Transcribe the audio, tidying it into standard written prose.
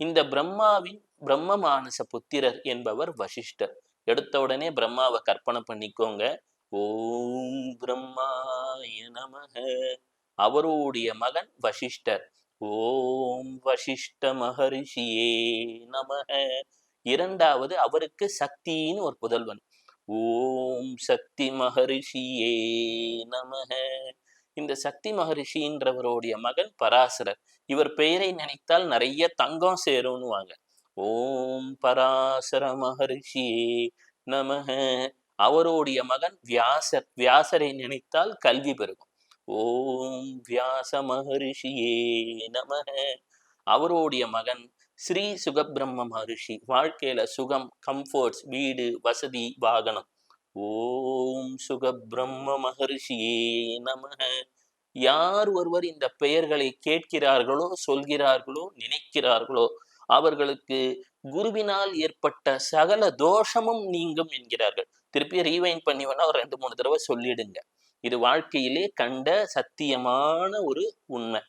இந்த பிரம்ம மானச புத்திரர் என்பவர் வசிஷ்டர். எடுத்த உடனே பிரம்மாவை கற்பனை பண்ணிக்கோங்க. ஓம் பிரம்மாய நமக. அவருடைய மகன் வசிஷ்டர். ஓம் வசிஷ்ட மகரிஷியே நமக. இரண்டாவது அவருக்கு சக்தின்னு ஒரு புதல்வன். ஓம் சக்தி மகரிஷியே நமக. இந்த சக்தி மகரிஷின்றவருடைய மகன் பராசரர். இவர் பெயரை நினைத்தால் நிறைய தங்கம் சேரும்னுவாங்க. ஓம் பராசர மகரிஷியே நமக. அவருடைய மகன் வியாசர். வியாசரை நினைத்தால் கல்வி பெருகும். ஓம் வியாச மகரிஷியே நமக. அவருடைய மகன் ஸ்ரீ சுகபிரம்ம மகரிஷி. வாழ்க்கையில சுகம், கம்ஃபர்ட்ஸ், வீடு, வசதி, வாகனம். ஓம் சுகபிரம்ம மகரிஷியே நமக. யார் ஒருவர் இந்த பெயர்களை கேட்கிறார்களோ, சொல்கிறார்களோ, நினைக்கிறார்களோ அவர்களுக்கு குருவினால் ஏற்பட்ட சகல தோஷமும் நீங்கும் என்கிறார்கள். திருப்பி ரீவைண்ட் பண்ணி வேணா ஒரு 2-3 தடவை சொல்லிடுங்க. இது வாழ்க்கையிலே கண்ட சத்தியமான ஒரு உண்மை.